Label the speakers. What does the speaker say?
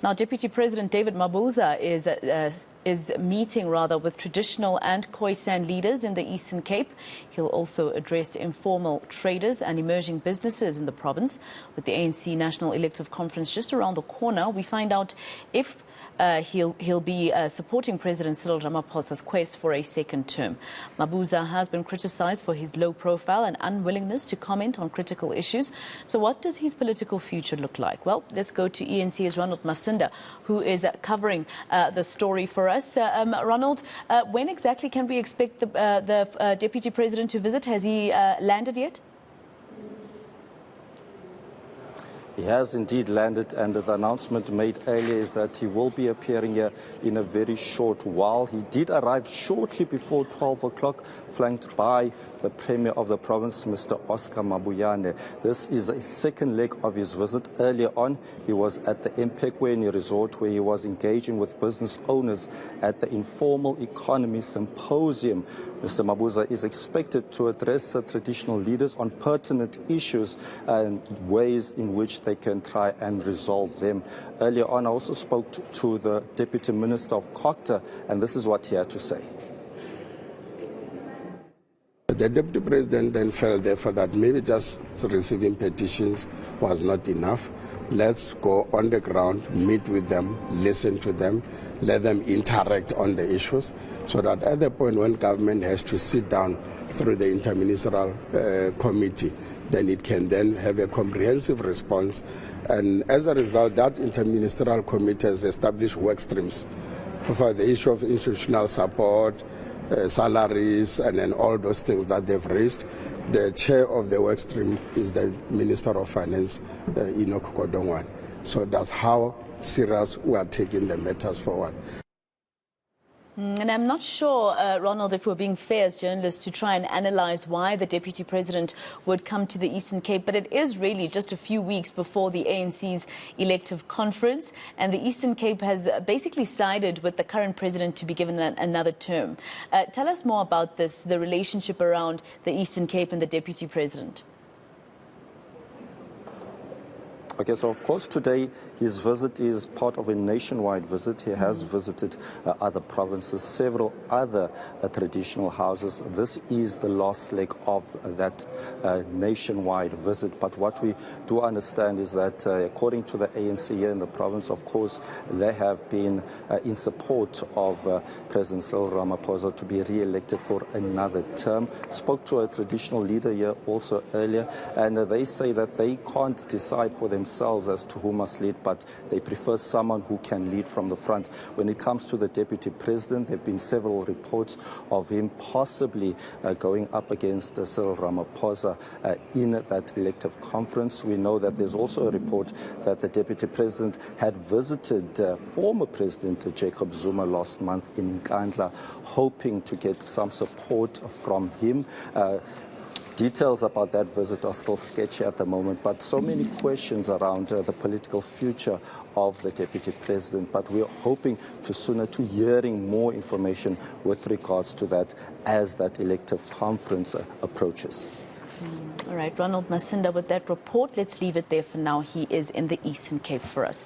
Speaker 1: Now, Deputy President David Mabuza is meeting with traditional and Khoisan leaders in the Eastern Cape. He'll also address informal traders and emerging businesses in the province. With the ANC National Elective Conference just around the corner, we find out if he'll be supporting President Cyril Ramaphosa's quest for a second term. Mabuza has been criticized for his low profile and unwillingness to comment on critical issues. So what does his political future look like? Well, let's go to eNCA's Ronald Masinda, who is covering the story for us. Ronald, when exactly can we expect the Deputy President to visit? Has he landed yet?
Speaker 2: He has indeed landed, and the announcement made earlier is that he will be appearing here in a very short while. He did arrive shortly before 12 o'clock, flanked by the Premier of the province, Mr. Oscar Mabuyane. This is a second leg of his visit. Earlier on, he was at the eNCA resort, where he was engaging with business owners at the Informal Economy Symposium. Mr. Mabuza is expected to address traditional leaders on pertinent issues and ways in which they can try and resolve them. Earlier on, I also spoke to the Deputy Minister of Cocta, and this is what he had to say.
Speaker 3: The Deputy President then felt therefore that maybe just receiving petitions was not enough. Let's go on the ground, meet with them, listen to them, let them interact on the issues, so that at the point when government has to sit down through the interministerial committee, then it can then have a comprehensive response. And as a result, that interministerial committee has established work streams for the issue of institutional support, salaries, and then all those things that they've raised. The chair of the work stream is the Minister of Finance, Enoch Kodongwan. So that's how serious we are taking the matters forward.
Speaker 1: And I'm not sure, Ronald, if we're being fair as journalists to try and analyze why the Deputy President would come to the Eastern Cape, but it is really just a few weeks before the ANC's elective conference, and the Eastern Cape has basically sided with the current president to be given another term. Tell us more about this, the relationship around the Eastern Cape and the Deputy President.
Speaker 2: Okay, so of course today his visit is part of a nationwide visit. He has visited other provinces, several other traditional houses. This is the last leg of that nationwide visit. But what we do understand is that according to the ANC here in the province, of course, they have been in support of President Cyril Ramaphosa to be re-elected for another term. Spoke to a traditional leader here also earlier, and they say that they can't decide for themselves as to who must lead, but they prefer someone who can lead from the front. When it comes to the Deputy President, there have been several reports of him possibly going up against Cyril Ramaphosa in that elective conference. We know that there's also a report that the Deputy President had visited former President Jacob Zuma last month in Nkandla, hoping to get some support from him. Details about that visit are still sketchy at the moment, but so many questions around the political future of the Deputy President. But we're hoping to hearing more information with regards to that as that elective conference approaches.
Speaker 1: All right, Ronald Masinda with that report. Let's leave it there for now. He is in the Eastern Cape for us.